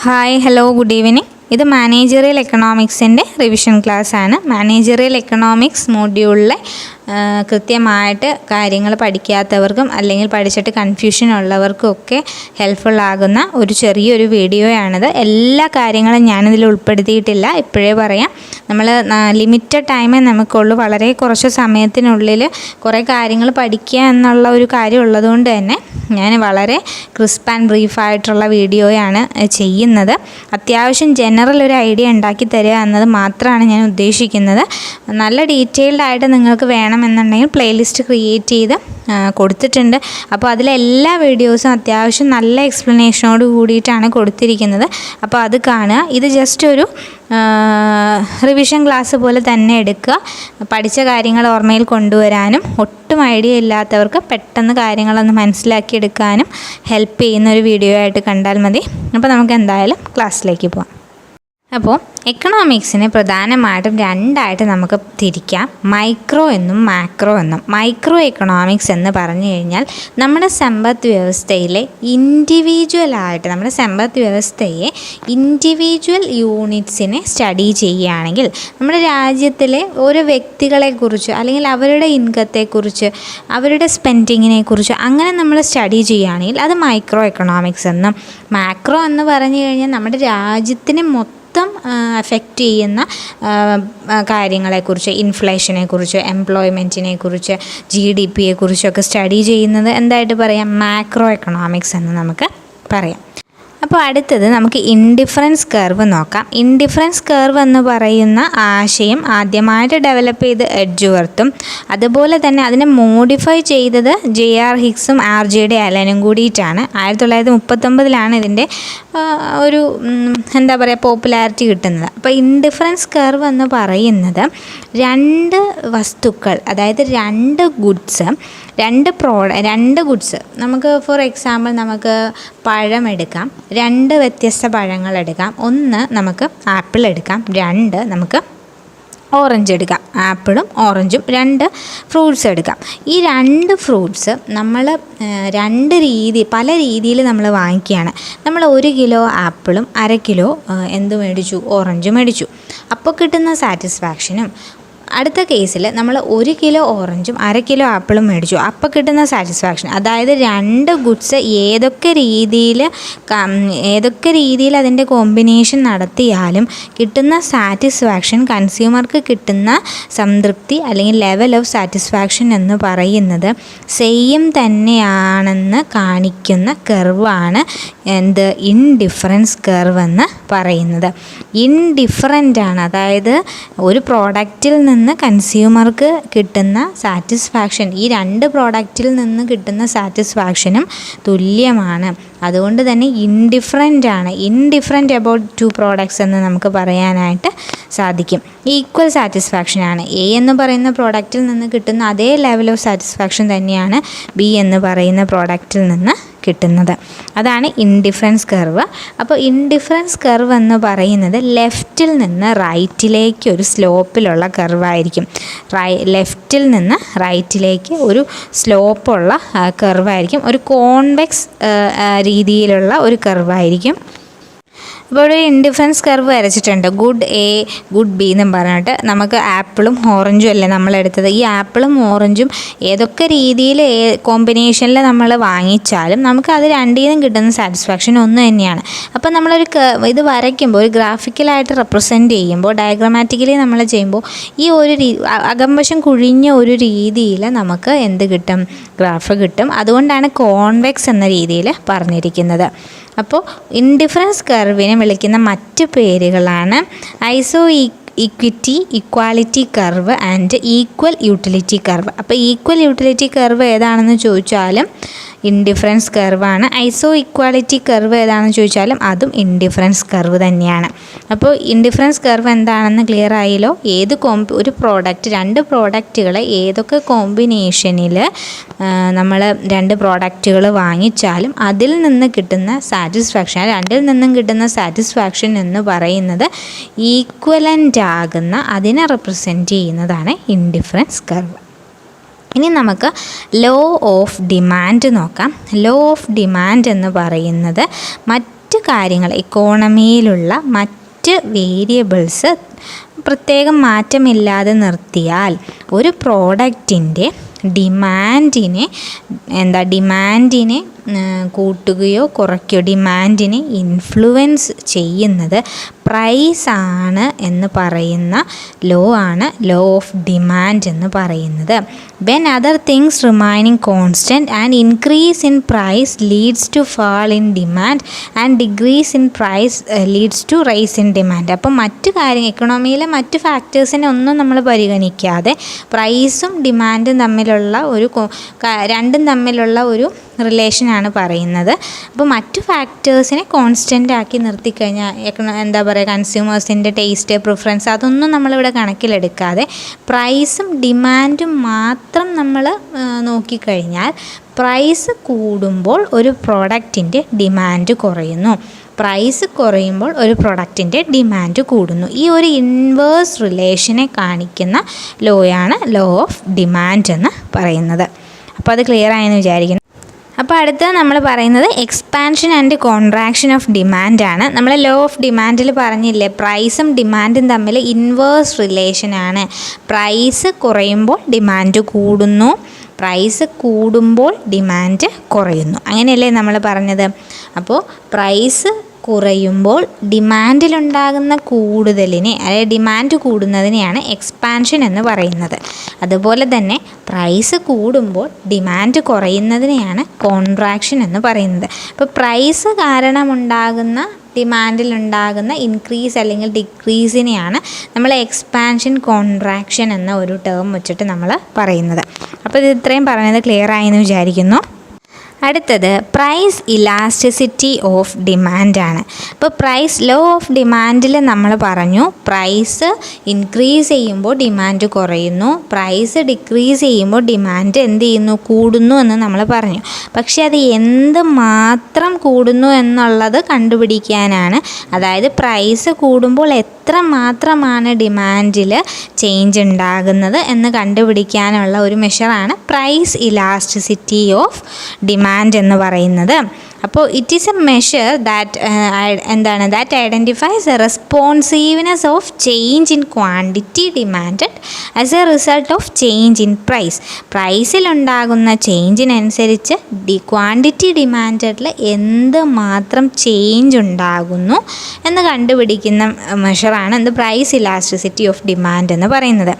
Hi hello good evening. ഇത് managerial എക്കണോമിക്സിൻ്റെ revision ക്ലാസ്സാണ്. Managerial economics മോഡ്യൂളിലെ കൃത്യമായിട്ട് കാര്യങ്ങൾ പഠിക്കാത്തവർക്കും അല്ലെങ്കിൽ പഠിച്ചിട്ട് കൺഫ്യൂഷൻ ഉള്ളവർക്കും ഒക്കെ ഹെൽപ്ഫുള്ളാകുന്ന ഒരു ചെറിയൊരു വീഡിയോയാണിത്. എല്ലാ കാര്യങ്ങളും ഞാനിതിൽ ഉൾപ്പെടുത്തിയിട്ടില്ല, ഇപ്പോഴേ പറയാം. നമ്മൾ ലിമിറ്റഡ് ടൈമേ നമുക്കുള്ളൂ. വളരെ കുറച്ച് സമയത്തിനുള്ളിൽ കുറേ കാര്യങ്ങൾ പഠിക്കുക എന്നുള്ള ഒരു കാര്യം ഉള്ളതുകൊണ്ട് തന്നെ ഞാൻ വളരെ ക്രിസ്പ് ആൻഡ് ബ്രീഫായിട്ടുള്ള വീഡിയോയാണ് ചെയ്യുന്നത്. അത്യാവശ്യം ജനറൽ ഒരു ഐഡിയ ഉണ്ടാക്കി തരിക എന്നത് മാത്രമാണ് ഞാൻ ഉദ്ദേശിക്കുന്നത്. നല്ല ഡീറ്റെയിൽഡ് ആയിട്ട് നിങ്ങൾക്ക് വേണമെന്നുണ്ടെങ്കിൽ പ്ലേലിസ്റ്റ് ക്രിയേറ്റ് ചെയ്ത് കൊടുത്തിട്ടുണ്ട്. അപ്പോൾ അതിലെല്ലാ വീഡിയോസും അത്യാവശ്യം നല്ല എക്സ്പ്ലനേഷനോട് കൂടിയിട്ടാണ് കൊടുത്തിരിക്കുന്നത്. അപ്പോൾ അത് കാണുക. ഇത് ജസ്റ്റ് ഒരു റിവിഷൻ ക്ലാസ് പോലെ തന്നെ എടുക്കുക. പഠിച്ച കാര്യങ്ങൾ ഓർമ്മയിൽ കൊണ്ടുവരാനും ഒട്ടും ഐഡിയ ഇല്ലാത്തവർക്ക് പെട്ടെന്ന് കാര്യങ്ങളൊന്ന് മനസ്സിലാക്കിയെടുക്കാനും ഹെൽപ്പ് ചെയ്യുന്ന ഒരു വീഡിയോ ആയിട്ട് കണ്ടാൽ മതി. അപ്പോൾ നമുക്ക് എന്തായാലും ക്ലാസ്സിലേക്ക് പോകാം. അപ്പോൾ എക്കണോമിക്സിനെ പ്രധാനമായിട്ടും രണ്ടായിട്ട് നമുക്ക് തിരിക്കാം, മൈക്രോ എന്നും മാക്രോ എന്നും. മൈക്രോ എക്കണോമിക്സ് എന്ന് പറഞ്ഞു കഴിഞ്ഞാൽ നമ്മുടെ സമ്പദ് വ്യവസ്ഥയിലെ ഇൻഡിവിജ്വലായിട്ട് നമ്മുടെ സമ്പദ് വ്യവസ്ഥയെ ഇൻഡിവിജ്വൽ യൂണിറ്റ്സിനെ സ്റ്റഡി ചെയ്യുകയാണെങ്കിൽ നമ്മുടെ രാജ്യത്തിലെ ഓരോ വ്യക്തികളെക്കുറിച്ച് അല്ലെങ്കിൽ അവരുടെ ഇൻകത്തെക്കുറിച്ച് അവരുടെ സ്പെൻഡിങ്ങിനെക്കുറിച്ച് അങ്ങനെ നമ്മൾ സ്റ്റഡി ചെയ്യുകയാണെങ്കിൽ അത് മൈക്രോ എക്കണോമിക്സ് എന്നും. മാക്രോ എന്ന് പറഞ്ഞു കഴിഞ്ഞാൽ നമ്മുടെ രാജ്യത്തിന് മൊത്തം എഫക്റ്റ് ചെയ്യുന്ന കാര്യങ്ങളെക്കുറിച്ച്, ഇൻഫ്ലേഷനെക്കുറിച്ച്, എംപ്ലോയ്മെൻറ്റിനെക്കുറിച്ച്, GDP യെക്കുറിച്ചൊക്കെ സ്റ്റഡി ചെയ്യുന്നത് എന്തായിട്ട് പറയാം? മാക്രോ എക്കണോമിക്സ് എന്ന് നമുക്ക് പറയാം. അപ്പോൾ അടുത്തത് നമുക്ക് ഇൻഡിഫറൻസ് കർവ് നോക്കാം. ഇൻഡിഫറൻസ് കർവ് എന്ന് പറയുന്ന ആശയം ആദ്യമായിട്ട് ഡെവലപ്പ് ചെയ്ത് എഡ്ജ്വർത്തും അതുപോലെ തന്നെ അതിനെ മോഡിഫൈ ചെയ്തത് J.R. ഹിക്സും R.J. അലനും കൂടിയിട്ടാണ്. 1939 ഇതിൻ്റെ ഒരു എന്താ പറയുക പോപ്പുലാരിറ്റി കിട്ടുന്നത്. അപ്പോൾ ഇൻഡിഫറൻസ് കർവ് എന്ന് പറയുന്നത് രണ്ട് വസ്തുക്കൾ, അതായത് രണ്ട് ഗുഡ്സ് നമുക്ക് ഫോർ എക്സാമ്പിൾ നമുക്ക് പഴം എടുക്കാം, രണ്ട് വ്യത്യസ്ത പഴങ്ങൾ എടുക്കാം. ഒന്ന് നമുക്ക് ആപ്പിൾ എടുക്കാം, രണ്ട് നമുക്ക് ഓറഞ്ച് എടുക്കാം. ആപ്പിളും ഓറഞ്ചും രണ്ട് ഫ്രൂട്ട്സ് എടുക്കാം. ഈ രണ്ട് ഫ്രൂട്ട്സ് നമ്മൾ പല രീതിയിൽ നമ്മൾ വാങ്ങിക്കുകയാണ്. നമ്മൾ 1 കിലോ ആപ്പിളും 1/2 കിലോ മേടിച്ചു? ഓറഞ്ച് മേടിച്ചു. അപ്പോൾ കിട്ടുന്ന സാറ്റിസ്ഫാക്ഷനും അടുത്ത കേസിൽ നമ്മൾ 1 കിലോ ഓറഞ്ചും 1/2 കിലോ ആപ്പിളും മേടിച്ചു, അപ്പോൾ കിട്ടുന്ന സാറ്റിസ്ഫാക്ഷൻ, അതായത് രണ്ട് ഗുഡ്സ് ഏതൊക്കെ രീതിയിൽ അതിൻ്റെ കോമ്പിനേഷൻ നടത്തിയാലും കിട്ടുന്ന സാറ്റിസ്ഫാക്ഷൻ, കൺസ്യൂമർക്ക് കിട്ടുന്ന സംതൃപ്തി അല്ലെങ്കിൽ ലെവൽ ഓഫ് സാറ്റിസ്ഫാക്ഷൻ എന്ന് പറയുന്നത് സെയിം തന്നെയാണെന്ന് കാണിക്കുന്ന കർവാണ് ഇൻഡിഫറൻസ് കർവ് എന്ന് പറയുന്നത്. ഇൻഡിഫറൻ്റാണ്, അതായത് ഒരു പ്രോഡക്റ്റിൽ നിന്ന് കൺസ്യൂമർക്ക് കിട്ടുന്ന സാറ്റിസ്ഫാക്ഷൻ ഈ രണ്ട് പ്രോഡക്റ്റിൽ നിന്ന് കിട്ടുന്ന സാറ്റിസ്ഫാക്ഷനും തുല്യമാണ്. അതുകൊണ്ട് തന്നെ ഇൻഡിഫറൻറ്റ് അബൌട്ട് 2 പ്രോഡക്ട്സ് എന്ന് നമുക്ക് പറയാനായിട്ട് സാധിക്കും. ഈക്വൽ സാറ്റിസ്ഫാക്ഷനാണ്. A എന്ന് പറയുന്ന പ്രോഡക്റ്റിൽ നിന്ന് കിട്ടുന്ന അതേ ലെവൽ ഓഫ് സാറ്റിസ്ഫാക്ഷൻ തന്നെയാണ് B എന്ന് പറയുന്ന പ്രോഡക്റ്റിൽ നിന്ന് കിട്ടുന്നത്. അതാണ് ഇൻഡിഫറൻസ് കർവ്. അപ്പോൾ ഇൻഡിഫറൻസ് കർവ് എന്ന് പറയുന്നത് ലെഫ്റ്റിൽ നിന്ന് റൈറ്റിലേക്ക് ഒരു സ്ലോപ്പിലുള്ള കർവായിരിക്കും. ലെഫ്റ്റിൽ നിന്ന് റൈറ്റിലേക്ക് ഒരു സ്ലോപ്പുള്ള കർവായിരിക്കും. ഒരു കോൺവെക്സ് രീതിയിലുള്ള ഒരു കർവായിരിക്കും. ഇപ്പോൾ ഒരു ഇൻഡിഫറൻസ് കർവ് വരച്ചിട്ടുണ്ട്. ഗുഡ് A, ഗുഡ് B എന്നും പറഞ്ഞിട്ട് നമുക്ക് ആപ്പിളും ഓറഞ്ചും അല്ലേ നമ്മളെടുത്തത്. ഈ ആപ്പിളും ഓറഞ്ചും ഏതൊക്കെ രീതിയിൽ കോമ്പിനേഷനിൽ നമ്മൾ വാങ്ങിച്ചാലും നമുക്ക് അത് രണ്ടിൽ നിന്നും കിട്ടുന്ന സാറ്റിസ്ഫാക്ഷൻ ഒന്ന് തന്നെയാണ്. അപ്പോൾ നമ്മളൊരു ഇത് വരയ്ക്കുമ്പോൾ, ഒരു ഗ്രാഫിക്കലായിട്ട് റെപ്രസെൻറ്റ് ചെയ്യുമ്പോൾ, ഡയഗ്രമാറ്റിക്കലി നമ്മൾ ചെയ്യുമ്പോൾ ഈ ഒരു അകംവശം കുഴിഞ്ഞ ഒരു രീതിയിൽ നമുക്ക് എന്ത് കിട്ടും? ഗ്രാഫ് കിട്ടും. അതുകൊണ്ടാണ് കോൺവെക്സ് എന്ന രീതിയിൽ പറഞ്ഞിരിക്കുന്നത്. അപ്പോൾ ഇൻഡിഫറൻസ് കർവിനെ വിളിക്കുന്ന മറ്റ് പേരുകളാണ് equality curve and equal utility curve. അപ്പോൾ ഈക്വൽ യൂട്ടിലിറ്റി കർവ് ഏതാണെന്ന് ചോദിച്ചാലും ഇൻഡിഫറൻസ് കർവാണ്. ഇക്വാലിറ്റി കർവ് ഏതാണെന്ന് ചോദിച്ചാലും അതും ഇൻഡിഫറൻസ് കർവ് തന്നെയാണ്. അപ്പോൾ ഇൻഡിഫറൻസ് കർവ് എന്താണെന്ന് ക്ലിയർ ആയല്ലോ. രണ്ട് പ്രോഡക്റ്റുകളെ ഏതൊക്കെ കോമ്പിനേഷനിൽ നമ്മൾ രണ്ട് പ്രോഡക്റ്റുകൾ വാങ്ങിച്ചാലും അതിൽ നിന്ന് കിട്ടുന്ന സാറ്റിസ്ഫാക്ഷൻ, രണ്ടിൽ നിന്നും കിട്ടുന്ന സാറ്റിസ്ഫാക്ഷൻ എന്ന് പറയുന്നത് ഈക്വലൻ്റ് ആകുന്ന, അതിനെ റെപ്രസെൻറ്റ് ചെയ്യുന്നതാണ് ഇൻഡിഫറൻസ് കർവ്. ഇനി നമുക്ക് ലോ ഓഫ് ഡിമാൻഡ് നോക്കാം. ലോ ഓഫ് ഡിമാൻഡ് എന്ന് പറയുന്നത് മറ്റ് കാര്യങ്ങൾ ഇക്കോണമിയിലുള്ള മറ്റ് വേരിയബിൾസ് പ്രത്യേകം മാറ്റമില്ലാതെ നിർത്തിയാൽ ഒരു പ്രോഡക്റ്റിൻ്റെ ഡിമാൻഡിനെ കൂട്ടുകയോ കുറയ്ക്കുകയോ ഡിമാൻഡിനെ ഇൻഫ്ലുവൻസ് ചെയ്യുന്നത് പ്രൈസാണ് എന്ന് പറയുന്ന ലോ ആണ് ലോ ഓഫ് ഡിമാൻഡ് എന്ന് പറയുന്നത്. When other things remaining constant and increase in price leads to fall in demand and decrease in price leads to rise in demand. അപ്പം മറ്റു കാര്യങ്ങൾ എക്കണോമിയിലെ മറ്റ് ഫാക്ടേഴ്സിനെ ഒന്നും നമ്മൾ പരിഗണിക്കാതെ പ്രൈസും ഡിമാൻഡും രണ്ടും തമ്മിലുള്ള ഒരു റിലേഷനാണ് പറയുന്നത്. അപ്പോൾ മറ്റു ഫാക്ടേഴ്സിനെ കോൺസ്റ്റൻ്റ് ആക്കി നിർത്തിക്കഴിഞ്ഞാൽ കൺസ്യൂമേഴ്സിൻ്റെ ടേസ്റ്റ്, പ്രിഫറൻസ് അതൊന്നും നമ്മളിവിടെ കണക്കിലെടുക്കാതെ പ്രൈസും ഡിമാൻഡും മാത്രം നമ്മൾ നോക്കിക്കഴിഞ്ഞാൽ പ്രൈസ് കൂടുമ്പോൾ ഒരു പ്രോഡക്റ്റിൻ്റെ ഡിമാൻഡ് കുറയുന്നു, പ്രൈസ് കുറയുമ്പോൾ ഒരു പ്രൊഡക്റ്റിൻ്റെ ഡിമാൻഡ് കൂടുന്നു. ഈ ഒരു ഇൻവേഴ്സ് റിലേഷനെ കാണിക്കുന്ന ലോയാണ് ലോ ഓഫ് ഡിമാൻഡ് എന്ന് പറയുന്നത്. അപ്പോൾ അത് ക്ലിയർ ആയെന്ന് വിചാരിക്കുന്നു. അപ്പോൾ അടുത്തത് നമ്മൾ പറയുന്നത് എക്സ്പാൻഷൻ ആൻഡ് കോൺട്രാക്ഷൻ ഓഫ് ഡിമാൻഡാണ്. നമ്മൾ ലോ ഓഫ് ഡിമാൻഡിൽ പറഞ്ഞില്ലേ, പ്രൈസും ഡിമാൻഡും തമ്മിൽ ഇൻവേഴ്സ് റിലേഷനാണ്. പ്രൈസ് കുറയുമ്പോൾ ഡിമാൻഡ് കൂടുന്നു, പ്രൈസ് കൂടുമ്പോൾ ഡിമാൻഡ് കുറയുന്നു, അങ്ങനെയല്ലേ നമ്മൾ പറഞ്ഞത്. അപ്പോൾ പ്രൈസ് കുറയുമ്പോൾ ഡിമാൻഡിലുണ്ടാകുന്ന കൂടുതലിനെ അല്ലെങ്കിൽ ഡിമാൻഡ് കൂടുന്നതിനെയാണ് എക്സ്പാൻഷൻ എന്ന് പറയുന്നത്. അതുപോലെ തന്നെ പ്രൈസ് കൂടുമ്പോൾ ഡിമാൻഡ് കുറയുന്നതിനെയാണ് കോൺട്രാക്ഷൻ എന്ന് പറയുന്നത്. അപ്പോൾ പ്രൈസ് കാരണമുണ്ടാകുന്ന ഡിമാൻഡിലുണ്ടാകുന്ന ഇൻക്രീസ് അല്ലെങ്കിൽ ഡിക്രീസിനെയാണ് നമ്മൾ എക്സ്പാൻഷൻ കോൺട്രാക്ഷൻ എന്ന ഒരു ടേം വെച്ചിട്ട് നമ്മൾ പറയുന്നത്. അപ്പോൾ ഇത് ഇത്രയും പറഞ്ഞത് ക്ലിയർ ആയെന്ന് വിചാരിക്കുന്നു. അടുത്തത് പ്രൈസ് ഇലാസ്റ്റിസിറ്റി ഓഫ് ഡിമാൻഡാണ്. അപ്പോൾ ലോ ഓഫ് ഡിമാൻഡിൽ നമ്മൾ പറഞ്ഞു പ്രൈസ് ഇൻക്രീസ് ചെയ്യുമ്പോൾ ഡിമാൻഡ് കുറയുന്നു, പ്രൈസ് ഡിക്രീസ് ചെയ്യുമ്പോൾ ഡിമാൻഡ് എന്ത് ചെയ്യുന്നു, കൂടുന്നു എന്ന് നമ്മൾ പറഞ്ഞു. പക്ഷേ അത് എന്ത് മാത്രം കൂടുന്നു എന്നുള്ളത് കണ്ടുപിടിക്കാനാണ്, അതായത് പ്രൈസ് കൂടുമ്പോൾ എത്ര മാത്രമാണ് ഡിമാൻഡിൽ ചേഞ്ച് ഉണ്ടാകുന്നത് എന്ന് കണ്ടുപിടിക്കാനുള്ള ഒരു മെഷറാണ് പ്രൈസ് ഇലാസ്റ്റിസിറ്റി ഓഫ് ഡിമാൻഡ് എന്ന് പറയുന്നത്. അപ്പോൾ it is a measure that identifies a responsiveness of change in quantity demanded as a result of change in price. പ്രൈസിലുണ്ടാകുന്ന ചേഞ്ചിനനുസരിച്ച് ക്വാണ്ടിറ്റി ഡിമാൻഡഡിൽ എന്ത് മാത്രം ചേഞ്ച് ഉണ്ടാകുന്നു എന്ന് കണ്ടുപിടിക്കുന്ന മെഷറാണ് പ്രൈസ് ഇലാസ്റ്റിസിറ്റി ഓഫ് ഡിമാൻഡ് എന്ന് പറയുന്നത്.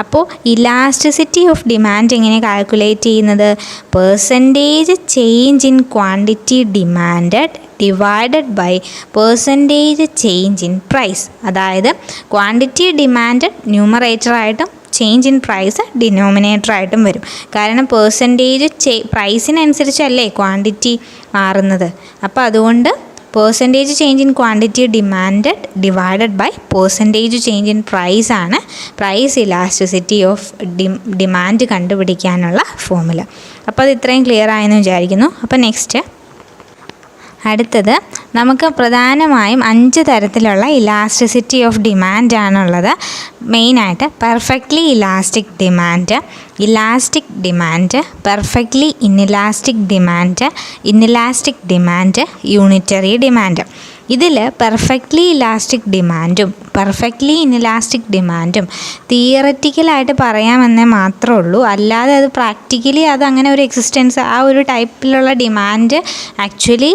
അപ്പോൾ ഇലാസ്റ്റിസിറ്റി ഓഫ് ഡിമാൻഡ് എങ്ങനെ കാൽക്കുലേറ്റ് ചെയ്യുന്നത്? Percentage change in quantity demanded divided by percentage change in price. അതായത് quantity demand ന്യൂമറേറ്ററായിട്ടും change in price ഡിനോമിനേറ്ററായിട്ടും വരും. കാരണം പെർസെൻറ്റേജ് പ്രൈസിനനുസരിച്ചല്ലേ ക്വാണ്ടിറ്റി മാറുന്നത്. അപ്പോൾ അതുകൊണ്ട് percentage change in quantity demanded divided by percentage change in price ആണ് പ്രൈസ് ഇലാസ്റ്റിസിറ്റി ഓഫ് ഡിമാൻഡ് കണ്ടുപിടിക്കാനുള്ള ഫോർമുല. അപ്പോൾ അത് ഇത്രയും ക്ലിയർ ആയെന്ന് വിചാരിക്കുന്നു. അപ്പോൾ നെക്സ്റ്റ് അടുത്തത് നമുക്ക് പ്രധാനമായും 5 തരത്തിലുള്ള ഇലാസ്റ്റിസിറ്റി ഓഫ് ഡിമാൻഡ് ആണുള്ളത്. മെയിനായിട്ട് perfectly elastic demand, elastic demand, perfectly inelastic demand, inelastic demand, unitary demand. ഇതിൽ പെർഫെക്റ്റ്ലി ഇലാസ്റ്റിക് ഡിമാൻഡും പെർഫെക്റ്റ്ലി ഇൻഇലാസ്റ്റിക് ഡിമാൻഡും തിയററ്റിക്കലായിട്ട് പറയാമെന്നേ മാത്രമേ ഉള്ളൂ. അല്ലാതെ അത് പ്രാക്ടിക്കലി അത് അങ്ങനെ ഒരു എക്സിസ്റ്റൻസ് ആ ഒരു ടൈപ്പിലുള്ള ഡിമാൻഡ് ആക്ച്വലി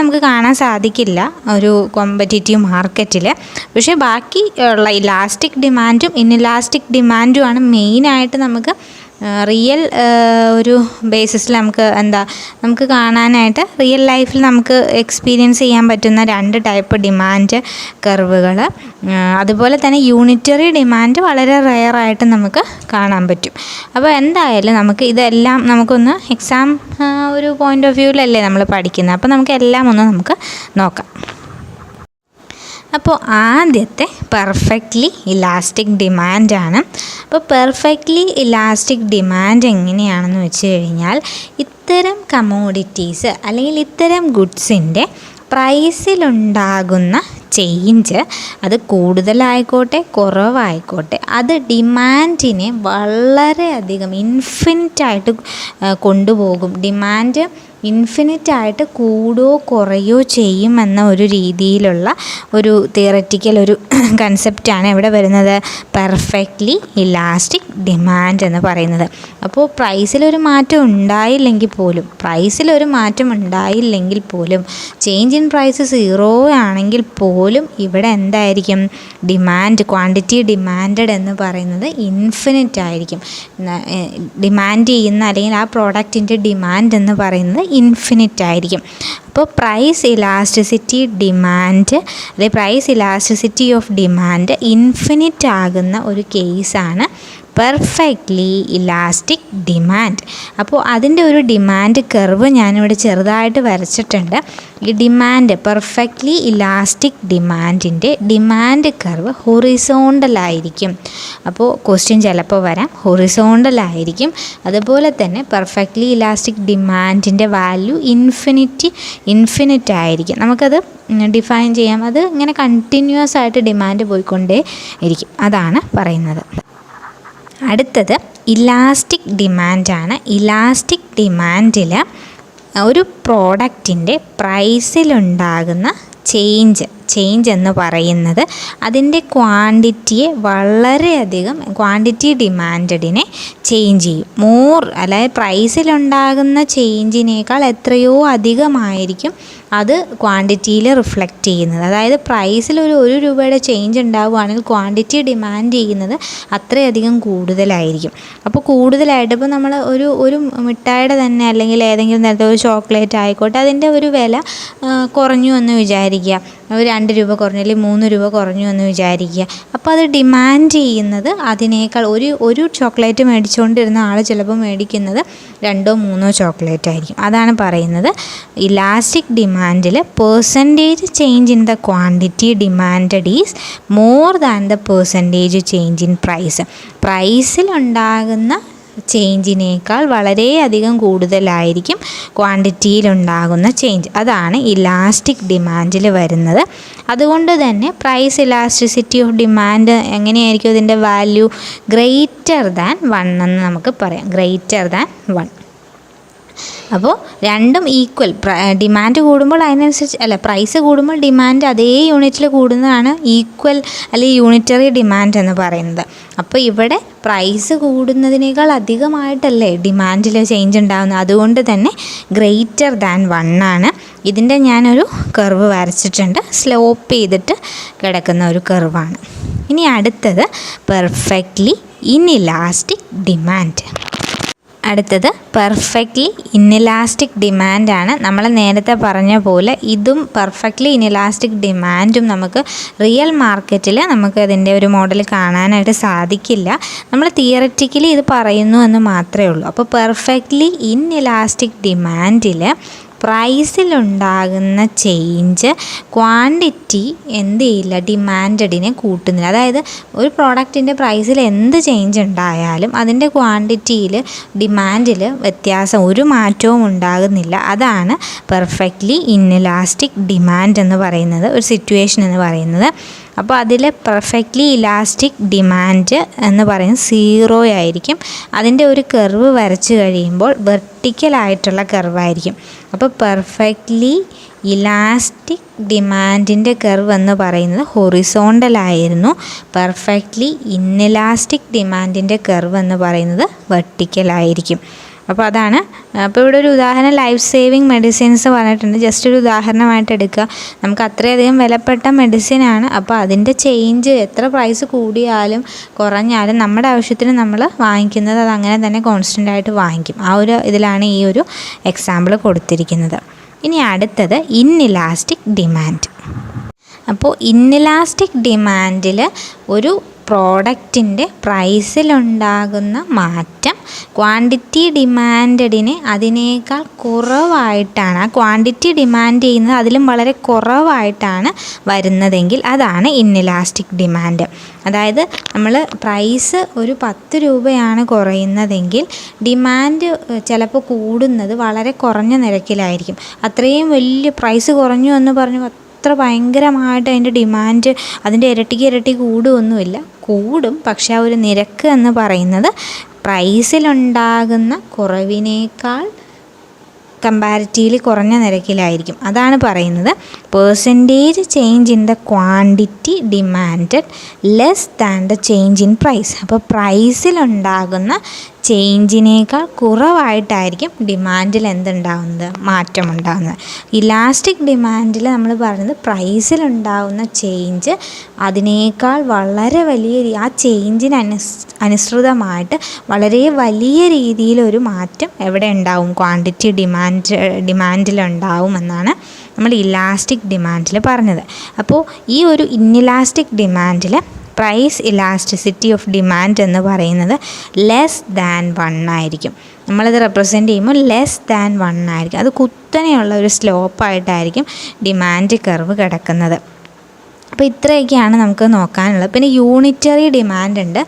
നമുക്ക് കാണാൻ സാധിക്കില്ല ഒരു കോമ്പറ്റീറ്റീവ് മാർക്കറ്റിൽ. പക്ഷേ ബാക്കി ഉള്ള ഇലാസ്റ്റിക് ഡിമാൻഡും ഇൻഇലാസ്റ്റിക് ഡിമാൻഡുമാണ് മെയിനായിട്ട് നമുക്ക് റിയൽ ഒരു ബേസിസിൽ നമുക്ക് കാണാനായിട്ട് റിയൽ ലൈഫിൽ നമുക്ക് എക്സ്പീരിയൻസ് ചെയ്യാൻ പറ്റുന്ന 2 ടൈപ്പ് ഡിമാൻഡ് കർവുകൾ. അതുപോലെ തന്നെ യൂണിറ്ററി ഡിമാൻഡ് വളരെ റെയറായിട്ട് നമുക്ക് കാണാൻ പറ്റും. അപ്പോൾ എന്തായാലും നമുക്ക് ഇതെല്ലാം നമുക്കൊന്ന് എക്സാം ഒരു പോയിൻ്റ് ഓഫ് വ്യൂവിലല്ലേ നമ്മൾ പഠിക്കുന്നത്. അപ്പോൾ നമുക്കെല്ലാം നമുക്ക് നോക്കാം. അപ്പോൾ ആദ്യത്തെ പെർഫെക്റ്റ്ലി ഇലാസ്റ്റിക് ഡിമാൻഡാണ്. അപ്പോൾ പെർഫെക്റ്റ്ലി ഇലാസ്റ്റിക് ഡിമാൻഡ് എങ്ങനെയാണെന്ന് വെച്ച് കഴിഞ്ഞാൽ ഇത്തരം കമോഡിറ്റീസ് അല്ലെങ്കിൽ ഇത്തരം ഗുഡ്സിൻ്റെ പ്രൈസിലുണ്ടാകുന്ന ചേഞ്ച് അത് കൂടുതലായിക്കോട്ടെ കുറവായിക്കോട്ടെ അത് ഡിമാൻഡിനെ വളരെയധികം ഇൻഫിനിറ്റായിട്ട് കൊണ്ടുപോകും. ഡിമാൻഡ് ഇൻഫിനിറ്റായിട്ട് കൂടുകയോ കുറയോ ചെയ്യുമെന്ന ഒരു രീതിയിലുള്ള ഒരു തിയററ്റിക്കൽ ഒരു കൺസെപ്റ്റാണ് എവിടെ വരുന്നത്, പെർഫെക്റ്റ്ലി ഇലാസ്റ്റിക് ഡിമാൻഡ് എന്ന് പറയുന്നത്. അപ്പോൾ പ്രൈസിലൊരു മാറ്റം ഉണ്ടായില്ലെങ്കിൽ പോലും ചേഞ്ച് ഇൻ പ്രൈസ് 0 ആണെങ്കിൽ പോലും ഇവിടെ എന്തായിരിക്കും, ക്വാണ്ടിറ്റി ഡിമാൻഡഡ് എന്ന് പറയുന്നത് ഇൻഫിനിറ്റ് ആയിരിക്കും. ഡിമാൻഡ് ചെയ്യുന്ന അല്ലെങ്കിൽ ആ പ്രോഡക്റ്റിൻ്റെ ഡിമാൻഡ് എന്ന് പറയുന്നത് ഇൻഫിനിറ്റ് ആയിരിക്കും. അപ്പോൾ price elasticity of demand infinite ആകുന്ന ഒരു കേസാണ് പെർഫെക്റ്റ്ലി ഇലാസ്റ്റിക് ഡിമാൻഡ്. അപ്പോൾ അതിൻ്റെ ഒരു ഡിമാൻഡ് കർവ് ഞാനിവിടെ ചെറുതായിട്ട് വരച്ചിട്ടുണ്ട്. ഈ പെർഫെക്റ്റ്ലി ഇലാസ്റ്റിക് ഡിമാൻഡിൻ്റെ ഡിമാൻഡ് കർവ് ഹൊറിസോണ്ടലായിരിക്കും. അപ്പോൾ ക്വസ്റ്റ്യൻ ചിലപ്പോൾ വരാം, ഹൊറിസോണ്ടലായിരിക്കും. അതുപോലെ തന്നെ പെർഫെക്റ്റ്ലി ഇലാസ്റ്റിക് ഡിമാൻഡിൻ്റെ വാല്യൂ ഇൻഫിനിറ്റ് ആയിരിക്കും. നമുക്കത് ഡിഫൈൻ ചെയ്യാം. അത് ഇങ്ങനെ കണ്ടിന്യൂസ് ആയിട്ട് ഡിമാൻഡ് പോയിക്കൊണ്ടേ ഇരിക്കും. അതാണ് പറയുന്നത്. അടുത്തത് ഇലാസ്റ്റിക് ഡിമാൻഡാണ്. ഇലാസ്റ്റിക് ഡിമാൻഡിൽ ഒരു പ്രോഡക്റ്റിൻ്റെ പ്രൈസിലുണ്ടാകുന്ന ചേഞ്ച് എന്ന് പറയുന്നത് അതിൻ്റെ ക്വാണ്ടിറ്റിയെ വളരെയധികം ക്വാണ്ടിറ്റി ഡിമാൻഡിനെ ചേഞ്ച് ചെയ്യും. അതായത് പ്രൈസിലുണ്ടാകുന്ന ചേഞ്ചിനേക്കാൾ എത്രയോ അധികമായിരിക്കും അത് ക്വാണ്ടിറ്റിയിൽ റിഫ്ലക്റ്റ് ചെയ്യുന്നത്. അതായത് പ്രൈസിൽ ഒരു രൂപയുടെ ചേഞ്ച് ഉണ്ടാവുകയാണെങ്കിൽ ക്വാണ്ടിറ്റി ഡിമാൻഡ് ചെയ്യുന്നത് അത്രയധികം കൂടുതലായിരിക്കും. അപ്പോൾ കൂടുതലായിട്ട് ഇപ്പോൾ നമ്മൾ ഒരു മിഠായിയുടെ തന്നെ അല്ലെങ്കിൽ ഏതെങ്കിലും തരത്തിൽ ഒരു ചോക്ലേറ്റ് ആയിക്കോട്ടെ, അതിൻ്റെ ഒരു വില കുറഞ്ഞു എന്ന് വിചാരിക്കുക. ഒരു 2 രൂപ കുറഞ്ഞു അല്ലെങ്കിൽ 3 രൂപ കുറഞ്ഞു എന്ന് വിചാരിക്കുക. അപ്പോൾ അത് ഡിമാൻഡ് ചെയ്യുന്നത് അതിനേക്കാൾ ഒരു ചോക്ലേറ്റ് മേടിച്ചുകൊണ്ടിരുന്ന ആൾ ചിലപ്പോൾ മേടിക്കുന്നത് 2-3 ചോക്ലേറ്റ് ആയിരിക്കും. അതാണ് പറയുന്നത് ഇലാസ്റ്റിക് ഡിമാൻഡിൽ percentage change in the quantity demanded is more than the percentage change in price. പ്രൈസിലുണ്ടാകുന്ന ചേഞ്ചിനേക്കാൾ വളരെയധികം കൂടുതലായിരിക്കും ക്വാണ്ടിറ്റിയിലുണ്ടാകുന്ന ചേഞ്ച്. അതാണ് ഇലാസ്റ്റിക് ഡിമാൻഡിൽ വരുന്നത്. അതുകൊണ്ട് തന്നെ പ്രൈസ് ഇലാസ്റ്റിസിറ്റി ഓഫ് ഡിമാൻഡ് എങ്ങനെയായിരിക്കും, ഇതിൻ്റെ വാല്യൂ ഗ്രേറ്റർ ദാൻ 1 എന്ന് നമുക്ക് പറയാം. Greater than 1. അപ്പോൾ രണ്ടും ഈക്വൽ. ഡിമാൻഡ് കൂടുമ്പോൾ പ്രൈസ് കൂടുമ്പോൾ ഡിമാൻഡ് അതേ യൂണിറ്റിൽ കൂടുന്നതാണ് ഈക്വൽ അല്ലെങ്കിൽ യൂണിറ്ററി ഡിമാൻഡ് എന്ന് പറയുന്നത്. അപ്പോൾ ഇവിടെ പ്രൈസ് കൂടുന്നതിനേക്കാൾ അധികമായിട്ടല്ലേ ഡിമാൻഡിൽ ചേഞ്ച് ഉണ്ടാകുന്നത്. അതുകൊണ്ട് തന്നെ ഗ്രേറ്റർ ദാൻ 1 ആണ്. ഇതിൻ്റെ ഞാനൊരു കർവ് വരച്ചിട്ടുണ്ട്. സ്ലോപ്പ് ചെയ്തിട്ട് കിടക്കുന്ന ഒരു കർവാണ്. ഇനി അടുത്തത് പെർഫെക്റ്റ്ലി ഇൻഇലാസ്റ്റിക് ഡിമാൻഡ്. അടുത്തത് പെർഫെക്റ്റ്ലി ഇൻഇലാസ്റ്റിക് ഡിമാൻഡാണ്. നമ്മൾ നേരത്തെ പറഞ്ഞ പോലെ ഇതും പെർഫെക്റ്റ്ലി ഇൻഇലാസ്റ്റിക് ഡിമാൻഡും നമുക്ക് റിയൽ മാർക്കറ്റിൽ നമുക്ക് അതിൻ്റെ ഒരു മോഡൽ കാണാനായിട്ട് സാധിക്കില്ല. നമ്മൾ തിയററ്റിക്കലി ഇത് പറയുന്നു എന്ന് മാത്രമേ ഉള്ളൂ. അപ്പോൾ പെർഫെക്റ്റ്ലി ഇൻഇലാസ്റ്റിക് ഡിമാൻഡിൽ പ്രൈസിലുണ്ടാകുന്ന ചേഞ്ച് ക്വാണ്ടിറ്റി എന്ത് ചെയ്യില്ല, ഡിമാൻഡിനെ കൂട്ടുന്നില്ല. അതായത് ഒരു പ്രോഡക്റ്റിൻ്റെ പ്രൈസിൽ എന്ത് ചേഞ്ച് ഉണ്ടായാലും അതിൻ്റെ ക്വാണ്ടിറ്റിയിൽ ഡിമാൻഡിൽ വ്യത്യാസം ഒരു മാറ്റവും ഉണ്ടാകുന്നില്ല. അതാണ് പെർഫെക്റ്റ്ലി ഇൻഇലാസ്റ്റിക് ഡിമാൻഡ് എന്ന് പറയുന്നത്, ഒരു സിറ്റുവേഷൻ എന്ന് പറയുന്നത്. അപ്പോൾ അതിൽ പെർഫെക്റ്റ്ലി ഇലാസ്റ്റിക് ഡിമാൻഡ് എന്ന് പറയുന്നത് 0 ആയിരിക്കും. അതിൻ്റെ ഒരു കർവ് വരച്ച് കഴിയുമ്പോൾ വെർട്ടിക്കലായിട്ടുള്ള കർവായിരിക്കും. അപ്പോൾ പെർഫെക്റ്റ്ലി ഇലാസ്റ്റിക് ഡിമാൻഡിൻ്റെ കർവ് എന്ന് പറയുന്നത് ഹൊറിസോണ്ടലായിരുന്നു. പെർഫെക്റ്റ്ലി ഇൻഇലാസ്റ്റിക് ഡിമാൻഡിൻ്റെ കർവ് എന്ന് പറയുന്നത് വെർട്ടിക്കലായിരിക്കും. അപ്പോൾ അതാണ്. അപ്പോൾ ഇവിടെ ഒരു ഉദാഹരണം ലൈഫ് സേവിങ് മെഡിസിൻസ് പറഞ്ഞിട്ടുണ്ട്. ജസ്റ്റ് ഒരു ഉദാഹരണമായിട്ട് എടുക്കുക. നമുക്ക് അത്രയധികം വിലപ്പെട്ട മെഡിസിനാണ്. അപ്പോൾ അതിൻ്റെ ചേഞ്ച് എത്ര പ്രൈസ് കൂടിയാലും കുറഞ്ഞാലും നമ്മുടെ ആവശ്യത്തിന് നമ്മൾ വാങ്ങിക്കുന്നത് അത് അങ്ങനെ തന്നെ കോൺസ്റ്റൻ്റ് ആയിട്ട് വാങ്ങിക്കും. ആ ഒരു ഇതിലാണ് ഈ ഒരു എക്സാമ്പിൾ കൊടുത്തിരിക്കുന്നത്. ഇനി അടുത്തത് ഇൻഇലാസ്റ്റിക് ഡിമാൻഡ്. അപ്പോൾ ഇൻഇലാസ്റ്റിക് ഡിമാൻഡിൽ ഒരു പ്രോഡക്റ്റിൻ്റെ പ്രൈസിലുണ്ടാകുന്ന മാറ്റം ക്വാണ്ടിറ്റി ഡിമാൻഡിനെ അതിനേക്കാൾ കുറവായിട്ടാണ്, ആ ക്വാണ്ടിറ്റി ഡിമാൻഡ് ചെയ്യുന്നത് അതിലും വളരെ കുറവായിട്ടാണ് വരുന്നതെങ്കിൽ അതാണ് ഇൻഇലാസ്റ്റിക് ഡിമാൻഡ്. അതായത് നമ്മൾ പ്രൈസ് ഒരു 10 രൂപയാണ് കുറയുന്നതെങ്കിൽ ഡിമാൻഡ് ചിലപ്പോൾ കൂടുന്നത് വളരെ കുറഞ്ഞ നിരക്കിലായിരിക്കും. അത്രയും വലിയ പ്രൈസ് കുറഞ്ഞു എന്ന് പറഞ്ഞ് അത്ര ഭയങ്കരമായിട്ട് അതിൻ്റെ ഡിമാൻഡ് അതിൻ്റെ ഇരട്ടി കൂടുമൊന്നുമില്ല, കൂടും. പക്ഷേ ആ ഒരു നിരക്ക് എന്ന് പറയുന്നത് പ്രൈസിലുണ്ടാകുന്ന കുറവിനേക്കാൾ കമ്പാരിറ്റീവ്ലി കുറഞ്ഞ നിരക്കിലായിരിക്കും. അതാണ് പറയുന്നത് percentage change in the quantity demanded less than the change in price. അപ്പോൾ പ്രൈസിലുണ്ടാകുന്ന ചേഞ്ചിനേക്കാൾ കുറവായിട്ടായിരിക്കും ഡിമാൻഡിൽ എന്തുണ്ടാകുന്നത്, മാറ്റമുണ്ടാകുന്നത്. ഇലാസ്റ്റിക് ഡിമാൻഡിൽ നമ്മൾ പറയുന്നത് പ്രൈസിലുണ്ടാകുന്ന ചേഞ്ച് അതിനേക്കാൾ വളരെ വലിയ ആ ചേഞ്ചിന് അനുസൃതമായിട്ട് വളരെ വലിയ രീതിയിലൊരു മാറ്റം എവിടെ ഉണ്ടാവും, ക്വാണ്ടിറ്റി ഡിമാൻഡിലുണ്ടാവും എന്നാണ് നമ്മൾ ഇലാസ്റ്റിക് ഡിമാൻഡിൽ പറഞ്ഞത്. അപ്പോൾ ഈ ഒരു ഇൻഇലാസ്റ്റിക് ഡിമാൻഡിൽ പ്രൈസ് ഇലാസ്റ്റിസിറ്റി ഓഫ് ഡിമാൻഡ് എന്ന് പറയുന്നത് ലെസ് ദാൻ 1 ആയിരിക്കും. നമ്മളത് റെപ്രസെൻ്റ് ചെയ്യുമ്പോൾ ലെസ് ദാൻ 1 ആയിരിക്കും. അത് കുത്തനെയുള്ള ഒരു സ്ലോപ്പായിട്ടായിരിക്കും ഡിമാൻഡ് കർവ് കിടക്കുന്നത്. അപ്പോൾ ഇത്രയൊക്കെയാണ് നമുക്ക് നോക്കാനുള്ളത്. പിന്നെ യൂണിറ്ററി ഡിമാൻഡ് ഉണ്ട്.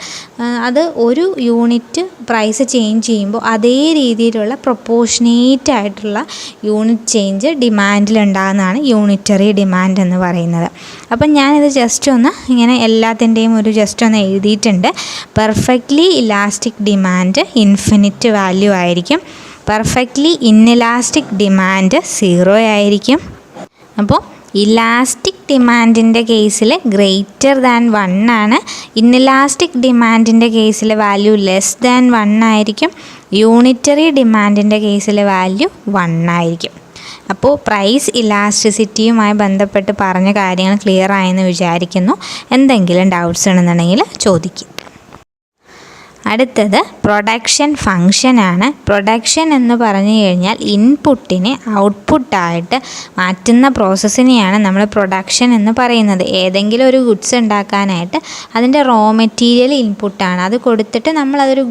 അത് ഒരു യൂണിറ്റ് പ്രൈസ് ചേഞ്ച് ചെയ്യുമ്പോൾ അതേ രീതിയിലുള്ള പ്രൊപ്പോർഷനേറ്റ് ആയിട്ടുള്ള യൂണിറ്റ് ചേഞ്ച് ഡിമാൻഡിലുണ്ടാകുന്നതാണ് യൂണിറ്ററി ഡിമാൻഡ് എന്ന് പറയുന്നത്. അപ്പം ഞാനിത് ജസ്റ്റ് ഒന്ന് ഇങ്ങനെ എല്ലാത്തിൻ്റെയും ഒരു ജസ്റ്റ് ഒന്ന് എഴുതിയിട്ടുണ്ട്. Perfectly elastic demand infinite value ആയിരിക്കും. പെർഫെക്റ്റ്ലി ഇൻഇലാസ്റ്റിക് ഡിമാൻഡ് 0 ആയിരിക്കും. അപ്പോൾ ഇലാസ്റ്റിക് ഡിമാൻഡിൻ്റെ കേസിൽ ഗ്രേറ്റർ ദാൻ 1 ആണ്. ഇൻഇലാസ്റ്റിക് ഡിമാൻഡിൻ്റെ കേസിൽ വാല്യൂ ലെസ് ദാൻ 1 ആയിരിക്കും. യൂണിറ്ററി ഡിമാൻഡിൻ്റെ കേസിൽ വാല്യൂ 1 ആയിരിക്കും. അപ്പോൾ പ്രൈസ് ഇലാസ്റ്റിസിറ്റിയുമായി ബന്ധപ്പെട്ട് പറഞ്ഞ കാര്യങ്ങൾ ക്ലിയർ ആയെന്ന് വിചാരിക്കുന്നു. എന്തെങ്കിലും ഡൗട്ട്സ് ഉണ്ടെന്നുണ്ടെങ്കിൽ ചോദിക്കും. അടുത്തത് പ്രൊഡക്ഷൻ ഫങ്ഷനാണ്. പ്രൊഡക്ഷൻ എന്ന് പറഞ്ഞു കഴിഞ്ഞാൽ ഇൻപുട്ടിനെ ഔട്ട്പുട്ടായിട്ട് മാറ്റുന്ന പ്രോസസ്സിനെയാണ് നമ്മൾ പ്രൊഡക്ഷൻ എന്ന് പറയുന്നത്. ഏതെങ്കിലും ഒരു ഗുഡ്സ് ഉണ്ടാക്കാനായിട്ട് അതിൻ്റെ റോ മെറ്റീരിയൽ ഇൻപുട്ടാണ്, അത് കൊടുത്തിട്ട് നമ്മളതൊരു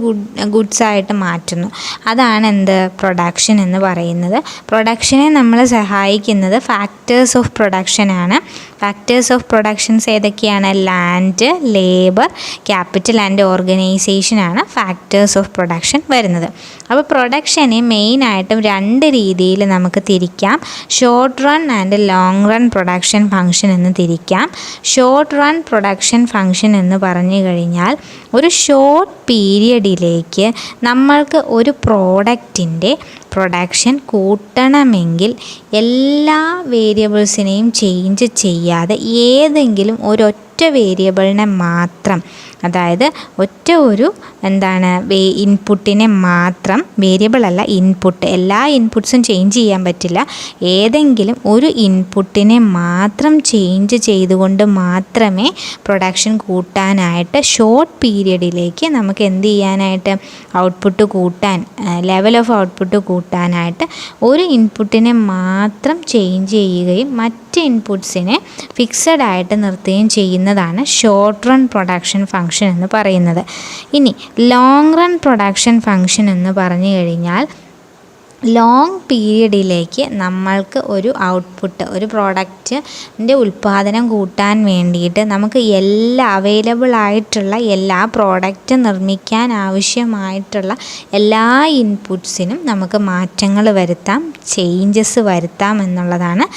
ഗുഡ്സായിട്ട് മാറ്റുന്നു. അതാണ് എന്ത്, പ്രൊഡക്ഷൻ എന്ന് പറയുന്നത്. പ്രൊഡക്ഷനെ നമ്മൾ സഹായിക്കുന്നത് ഫാക്ടേഴ്സ് ഓഫ് പ്രൊഡക്ഷനാണ്. ഫാക്ടേഴ്സ് ഓഫ് പ്രൊഡക്ഷൻസ് ഏതൊക്കെയാണ്? Land, labour, capital and organisation ആണ് ഫാക്ടേഴ്സ് ഓഫ് പ്രൊഡക്ഷൻ വരുന്നത്. അപ്പോൾ പ്രൊഡക്ഷനെ മെയിനായിട്ടും 2 രീതിയിൽ നമുക്ക് തിരിക്കാം. Short run and long run production function എന്ന് തിരിക്കാം. ഷോർട്ട് റൺ പ്രൊഡക്ഷൻ ഫംഗ്ഷൻ എന്ന് പറഞ്ഞു കഴിഞ്ഞാൽ ഒരു ഷോർട്ട് പീരിയഡിലേക്ക് നമ്മൾക്ക് ഒരു പ്രോഡക്റ്റിൻ്റെ പ്രൊഡക്ഷൻ കൂട്ടണമെങ്കിൽ എല്ലാ വേരിയബിൾസിനെയും ചേഞ്ച് ചെയ്യാതെ ഏതെങ്കിലും ഒരൊറ്റ വേരിയബിളിനെ മാത്രം, അതായത് ഒരു ഇൻപുട്ടിനെ മാത്രം, വേരിയബിൾ അല്ല ഇൻപുട്ട്, എല്ലാ ഇൻപുട്ട്സും ചേഞ്ച് ചെയ്യാൻ പറ്റില്ല, ഏതെങ്കിലും ഒരു ഇൻപുട്ടിനെ മാത്രം ചേഞ്ച് ചെയ്തുകൊണ്ട് മാത്രമേ പ്രൊഡക്ഷൻ കൂട്ടാനായിട്ട് ഷോർട്ട് പീരിയഡിലേക്ക് നമുക്ക് എന്ത് ചെയ്യാനായിട്ട് ഔട്ട്പുട്ട് കൂട്ടാൻ, ലെവൽ ഓഫ് ഔട്ട്പുട്ട് കൂട്ടാനായിട്ട് ഒരു ഇൻപുട്ടിനെ മാത്രം ചേഞ്ച് ചെയ്യുകയും മറ്റ് ഇൻപുട്ട്സിനെ ഫിക്സഡ് ആയിട്ട് നിർത്തുകയും ചെയ്യുന്നതാണ് ഷോർട്ട് റൺ പ്രൊഡക്ഷൻ ഫംഗ്ഷൻ എന്ന് പറയുന്നത്. ഇനി ലോങ് റൺ പ്രൊഡക്ഷൻ ഫംഗ്ഷൻ എന്ന് പറഞ്ഞു കഴിഞ്ഞാൽ ലോങ് പീരിയഡിലേക്ക് നമ്മൾക്ക് ഒരു ഔട്ട്പുട്ട്, ഒരു പ്രോഡക്റ്റിൻ്റെ ഉൽപ്പാദനം കൂട്ടാൻ വേണ്ടിയിട്ട് നമുക്ക് എല്ലാ അവൈലബിൾ ആയിട്ടുള്ള എല്ലാ പ്രോഡക്റ്റ് നിർമ്മിക്കാൻ ആവശ്യമായിട്ടുള്ള എല്ലാ ഇൻപുട്ട്സിനും നമുക്ക് മാറ്റങ്ങൾ വരുത്താം, ചേഞ്ചസ് വരുത്താം എന്നുള്ളതാണ്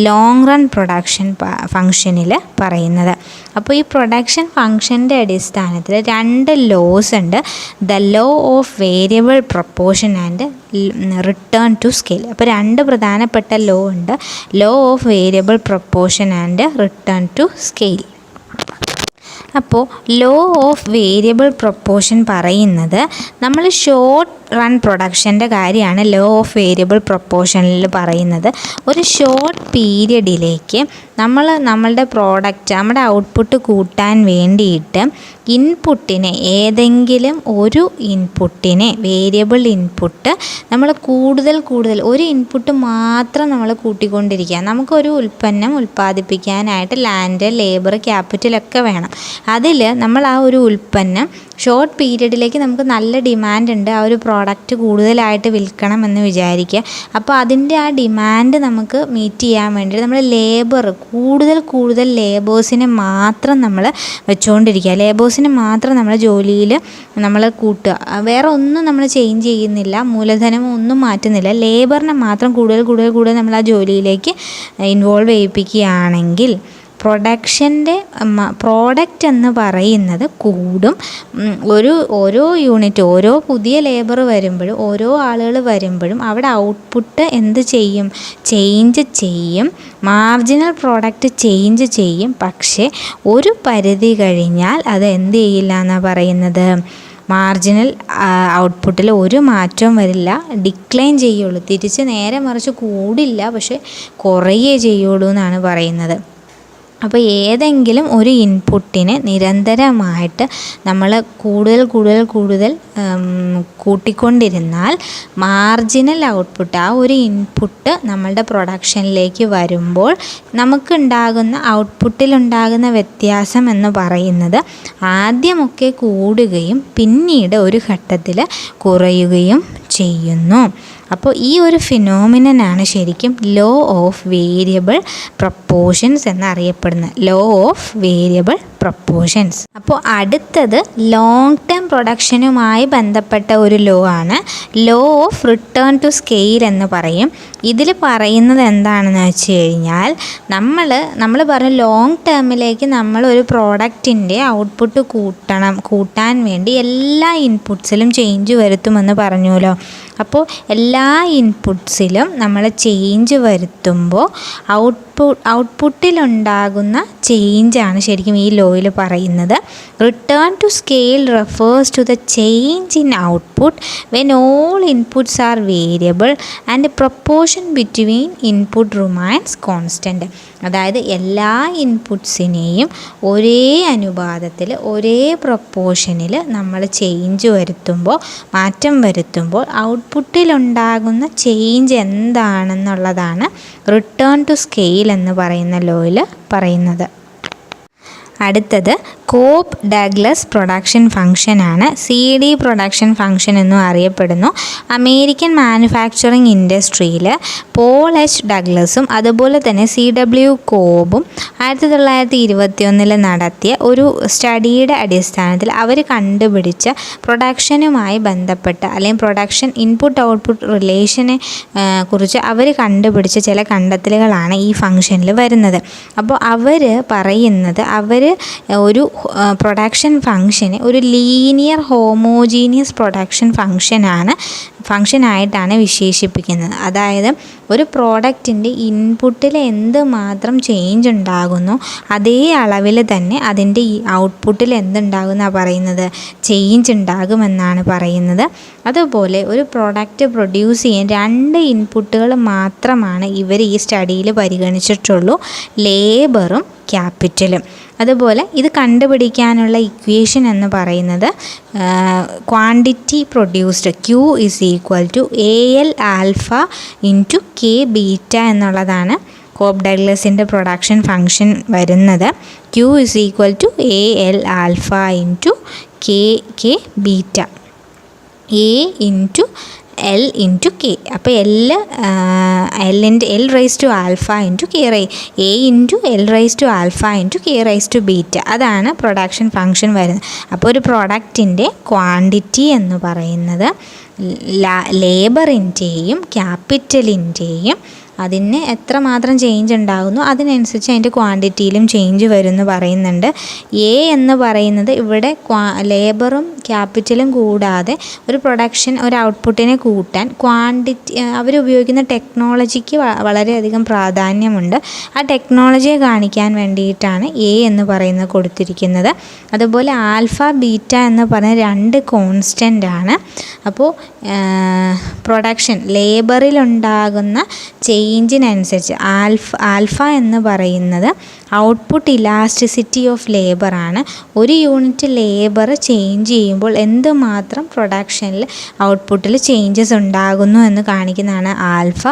ലോങ് റൺ പ്രൊഡക്ഷൻ ഫംഗ്ഷനിൽ പറയുന്നത്. അപ്പോൾ ഈ പ്രൊഡക്ഷൻ ഫംഗ്ഷൻ്റെ അടിസ്ഥാനത്തിൽ 2 ലോസ് ഉണ്ട്. The law of variable proportion and return to scale. അപ്പോൾ 2 പ്രധാനപ്പെട്ട ലോ ഉണ്ട്. Law of variable proportion and return to scale. അപ്പോൾ ലോ ഓഫ് വേരിയബിൾ പ്രൊപ്പോർഷൻ പറയുന്നത് നമ്മൾ ഷോർട്ട് റൺ പ്രൊഡക്ഷൻ്റെ കാര്യമാണ് ലോ ഓഫ് വേരിയബിൾ പ്രൊപ്പോർഷനിൽ പറയുന്നത്. ഒരു ഷോർട്ട് പീരിയഡിലേക്ക് നമ്മളുടെ പ്രോഡക്റ്റ്, നമ്മുടെ ഔട്ട്പുട്ട് കൂട്ടാൻ വേണ്ടിയിട്ട് ഇൻപുട്ടിനെ, ഏതെങ്കിലും ഒരു ഇൻപുട്ടിനെ, വേരിയബിൾ ഇൻപുട്ട് നമ്മൾ കൂടുതൽ ഒരു ഇൻപുട്ട് മാത്രം നമ്മൾ കൂട്ടിക്കൊണ്ടിരിക്കുക. നമുക്കൊരു ഉൽപ്പന്നം ഉൽപ്പാദിപ്പിക്കാനായിട്ട് ലാൻഡ്, ലേബർ, ക്യാപിറ്റലൊക്കെ വേണം. അതിൽ നമ്മൾ ആ ഒരു ഉൽപ്പന്നം ഷോർട്ട് പീരീഡിലേക്ക് നമുക്ക് നല്ല ഡിമാൻഡ് ഉണ്ട്, ആ ഒരു പ്രോഡക്റ്റ് കൂടുതലായിട്ട് വിൽക്കണം എന്ന് വിചാരിക്കുക. അപ്പോൾ അതിൻ്റെ ആ ഡിമാൻഡ് നമുക്ക് മീറ്റ് ചെയ്യാൻ വേണ്ടിയിട്ട് നമ്മൾ കൂടുതൽ ലേബേഴ്സിനെ മാത്രം നമ്മൾ വെച്ചുകൊണ്ടിരിക്കുക, ലേബേഴ്സിനെ മാത്രം നമ്മൾ ജോലിയിൽ നമ്മൾ കൂട്ടുക, വേറെ ഒന്നും നമ്മൾ ചേഞ്ച് ചെയ്യുന്നില്ല, മൂലധനം ഒന്നും മാറ്റുന്നില്ല, ലേബറിനെ മാത്രം കൂടുതൽ നമ്മൾ ആ ജോലിയിലേക്ക് ഇൻവോൾവ് ചെയ്യിപ്പിക്കുകയാണെങ്കിൽ പ്രോഡക്റ്റ് എന്ന് പറയുന്നത് കൂടും. ഓരോ യൂണിറ്റ്, ഓരോ പുതിയ ലേബർ വരുമ്പോഴും, ഓരോ ആളുകൾ വരുമ്പോഴും അവിടെ ഔട്ട്പുട്ട് ചേഞ്ച് ചെയ്യും, മാർജിനൽ പ്രോഡക്റ്റ് ചേഞ്ച് ചെയ്യും. പക്ഷേ ഒരു പരിധി കഴിഞ്ഞാൽ അത് എന്ത് ചെയ്യില്ല എന്നാണ് പറയുന്നത്, മാർജിനൽ ഔട്ട്പുട്ടിൽ ഒരു മാറ്റവും വരില്ല, ഡിക്ലൈൻ ചെയ്യുള്ളൂ, തിരിച്ച് നേരെ മറിച്ച് കൂടില്ല, പക്ഷേ കുറയേ ചെയ്യുള്ളൂ എന്നാണ് പറയുന്നത്. അപ്പോൾ ഏതെങ്കിലും ഒരു ഇൻപുട്ടിനെ നിരന്തരമായിട്ട് നമ്മൾ കൂടുതൽ കൂട്ടിക്കൊണ്ടിരുന്നാൽ മാർജിനൽ ഔട്ട്പുട്ട്, ആ ഒരു ഇൻപുട്ട് നമ്മളുടെ പ്രൊഡക്ഷനിലേക്ക് വരുമ്പോൾ നമുക്കുണ്ടാകുന്ന ഔട്ട്പുട്ടിലുണ്ടാകുന്ന വ്യത്യാസം എന്ന് പറയുന്നത് ആദ്യമൊക്കെ കൂടുകയും പിന്നീട് ഒരു ഘട്ടത്തിൽ കുറയുകയും ചെയ്യുന്നു. അപ്പോൾ ഈ ഒരു ഫിനോമിനനാണ് ശരിക്കും ലോ ഓഫ് വേരിയബിൾ പ്രപ്പോർഷൻസ് എന്നറിയപ്പെടുന്നത്, ലോ ഓഫ് വേരിയബിൾ പ്രപ്പോർഷൻസ്. അപ്പോൾ അടുത്തത് ലോങ് ടേം പ്രൊഡക്ഷനുമായി ബന്ധപ്പെട്ട ഒരു ലോ ആണ്, law of return to scale എന്ന് പറയും. ഇതിൽ പറയുന്നത് എന്താണെന്ന് വെച്ച് കഴിഞ്ഞാൽ നമ്മൾ പറയും ലോങ് ടേമിലേക്ക് നമ്മൾ ഒരു പ്രോഡക്റ്റിൻ്റെ ഔട്ട്പുട്ട് കൂട്ടാൻ വേണ്ടി എല്ലാ ഇൻപുട്സിലും ചേഞ്ച് വരുത്തുമെന്ന് പറഞ്ഞുല്ലോ. അപ്പോൾ എല്ലാ ഇൻപുട്സിലും നമ്മൾ ചേഞ്ച് വരുത്തുമ്പോൾ ഔട്ട്പുട്ടിലുണ്ടാകുന്ന ചേഞ്ചാണ് ശരിക്കും ഈ ലോയിൽ പറയുന്നത്. Return to scale refers to the change in output when all inputs are variable and proportion between input remains constant. അതായത് എല്ലാ ഇൻപുട്സിനെയും ഒരേ അനുപാതത്തിൽ, ഒരേ പ്രൊപ്പോർഷനിൽ നമ്മൾ മാറ്റം വരുത്തുമ്പോൾ ഔട്ട്പുട്ടിലുണ്ടാകുന്ന ചേഞ്ച് എന്താണെന്നുള്ളതാണ് റിട്ടേൺ ടു സ്കെയിൽ എന്ന് പറയുന്ന ലോയിൽ പറയുന്നത്. അടുത്തത് കോപ്പ് ഡഗ്ലസ് പ്രൊഡക്ഷൻ ഫംഗ്ഷനാണ്, CD പ്രൊഡക്ഷൻ ഫംഗ്ഷൻ എന്നും അറിയപ്പെടുന്നു. അമേരിക്കൻ മാനുഫാക്ചറിങ് ഇൻഡസ്ട്രിയിൽ പോൾ H. ഡഗ്ലസും അതുപോലെ തന്നെ CW കോബും 1921 നടത്തിയ ഒരു സ്റ്റഡിയുടെ അടിസ്ഥാനത്തിൽ അവർ കണ്ടുപിടിച്ച പ്രൊഡക്ഷനുമായി ബന്ധപ്പെട്ട അല്ലെങ്കിൽ പ്രൊഡക്ഷൻ ഇൻപുട്ട് ഔട്ട്പുട്ട് റിലേഷനെ കുറിച്ച് അവർ കണ്ടുപിടിച്ച ചില കണ്ടെത്തലുകളാണ് ഈ ഫംഗ്ഷനിൽ വരുന്നത്. അപ്പോൾ അവർ പറയുന്നത് ഒരു പ്രൊഡക്ഷൻ ഫംഗ്ഷനെ ഒരു ലീനിയർ ഹോമോജീനിയസ് പ്രൊഡക്ഷൻ ഫംഗ്ഷനായിട്ടാണ് വിശേഷിപ്പിക്കുന്നത്. അതായത് ഒരു പ്രോഡക്റ്റിൻ്റെ ഇൻപുട്ടിൽ എന്ത് മാത്രം ചേഞ്ച് ഉണ്ടാകുന്നു അതേ അളവിൽ തന്നെ അതിൻ്റെ ഈ ഔട്ട്പുട്ടിൽ എന്തുണ്ടാകുമെന്നാണ് പറയുന്നത്, ചേഞ്ച് ഉണ്ടാകുമെന്നാണ് പറയുന്നത്. അതുപോലെ ഒരു പ്രോഡക്റ്റ് പ്രൊഡ്യൂസ് ചെയ്യാൻ 2 ഇൻപുട്ടുകൾ മാത്രമാണ് ഇവർ ഈ സ്റ്റഡിയിൽ പരിഗണിച്ചിട്ടുള്ളൂ, ലേബറും ക്യാപിറ്റലും. അതുപോലെ ഇത് കണ്ടുപിടിക്കാനുള്ള ഇക്വേഷൻ എന്ന് പറയുന്നത് quantity produced Q = AL alpha into K beta എന്നുള്ളതാണ് കോപ്പ് ഡഗ്ലസിൻ്റെ പ്രൊഡക്ഷൻ ഫംഗ്ഷൻ വരുന്നത്. Q = AL alpha into K beta, A into L into K. അപ്പോൾ L raise to alpha into A into L raise to alpha into K raise to beta, അതാണ് production function വരുന്നത്. അപ്പോൾ ഒരു പ്രൊഡക്റ്റിൻ്റെ quantity എന്ന് പറയുന്നത് ലേബറിൻ്റെയും ക്യാപിറ്റലിൻ്റെയും അതിന് എത്രമാത്രം ചേഞ്ച് ഉണ്ടാകുന്നു അതിനനുസരിച്ച് അതിൻ്റെ ക്വാണ്ടിറ്റിയിലും ചേഞ്ച് വരുമെന്ന് പറയുന്നുണ്ട്. A എന്ന് പറയുന്നത് ഇവിടെ ലേബറും ക്യാപിറ്റലും കൂടാതെ ഒരു ഔട്ട്പുട്ടിനെ കൂട്ടാൻ അവരുപയോഗിക്കുന്ന ടെക്നോളജിക്ക് വളരെയധികം പ്രാധാന്യമുണ്ട്. ആ ടെക്നോളജിയെ കാണിക്കാൻ വേണ്ടിയിട്ടാണ് A എന്ന് പറയുന്നത് കൊടുത്തിരിക്കുന്നത്. അതുപോലെ ആൽഫ ബീറ്റ എന്ന് പറഞ്ഞ 2 കോൺസ്റ്റൻ്റ് ആണ്. അപ്പോൾ ലേബറിലുണ്ടാകുന്ന ചേഞ്ചിനനുസരിച്ച് ആൽഫ എന്ന് പറയുന്നത് ഔട്ട്പുട്ട് ഇലാസ്റ്റിസിറ്റി ഓഫ് ലേബറാണ്. ഒരു യൂണിറ്റ് ലേബർ ചേഞ്ച് ചെയ്യുമ്പോൾ എന്തുമാത്രം പ്രൊഡക്ഷനിൽ ഔട്ട്പുട്ടിൽ ചേഞ്ചസ് ഉണ്ടാകുന്നു എന്ന് കാണിക്കുന്നതാണ് ആൽഫ.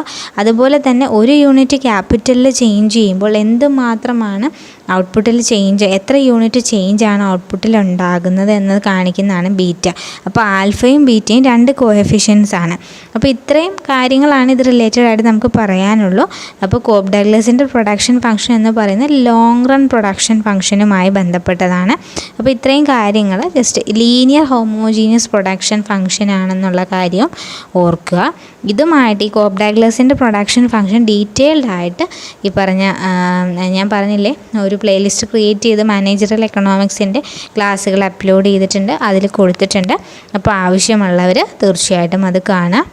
അതുപോലെ തന്നെ ഒരു യൂണിറ്റ് ക്യാപിറ്റലിൽ ചേഞ്ച് ചെയ്യുമ്പോൾ എന്തുമാത്രമാണ് ഔട്ട്പുട്ടിൽ ചേഞ്ച് എത്ര യൂണിറ്റ് ചേഞ്ചാണ് ഔട്ട്പുട്ടിൽ ഉണ്ടാകുന്നത് എന്നത് കാണിക്കുന്നതാണ് ബീറ്റ. അപ്പോൾ ആൽഫയും ബീറ്റയും 2 കോഎഫിഷ്യൻസ് ആണ്. അപ്പോൾ ഇത്രയും കാര്യങ്ങളാണ് ഇത് റിലേറ്റഡ് ആയിട്ട് നമുക്ക് പറയാനുള്ളൂ. അപ്പോൾ കോപ്പ് ഡഗ്ലസിൻ്റെ പ്രൊഡക്ഷൻ ഫംഗ്ഷൻ എന്ന് പറയുന്നത് ലോങ് റൺ പ്രൊഡക്ഷൻ ഫംഗ്ഷനുമായി ബന്ധപ്പെട്ടതാണ്. അപ്പോൾ ഇത്രയും കാര്യങ്ങൾ just linear homogeneous production function ആണെന്നുള്ള കാര്യം ഓർക്കുക. ഇതുമായിട്ട് ഈ കോപ്പ് ഡഗ്ലസിൻ്റെ പ്രൊഡക്ഷൻ ഫംഗ്ഷൻ ഡീറ്റെയിൽഡ് ആയിട്ട് ഈ പറഞ്ഞ ഞാൻ പറഞ്ഞില്ലേ ഒരു പ്ലേലിസ്റ്റ് ക്രിയേറ്റ് ചെയ്ത് മാനേജറിയൽ എക്കണോമിക്സിൻ്റെ ക്ലാസ്സുകൾ അപ്ലോഡ് ചെയ്തിട്ടുണ്ട്, അതിൽ കൊടുത്തിട്ടുണ്ട്. അപ്പോൾ ആവശ്യമുള്ളവർ തീർച്ചയായിട്ടും അത് കാണാം.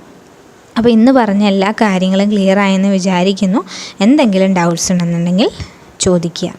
അപ്പോൾ ഇന്ന് പറഞ്ഞ എല്ലാ കാര്യങ്ങളും ക്ലിയർ ആയെന്ന് വിചാരിക്കുന്നു. എന്തെങ്കിലും ഡൗട്ട്സ് ഉണ്ടെന്നുണ്ടെങ്കിൽ ചോദിക്കുക.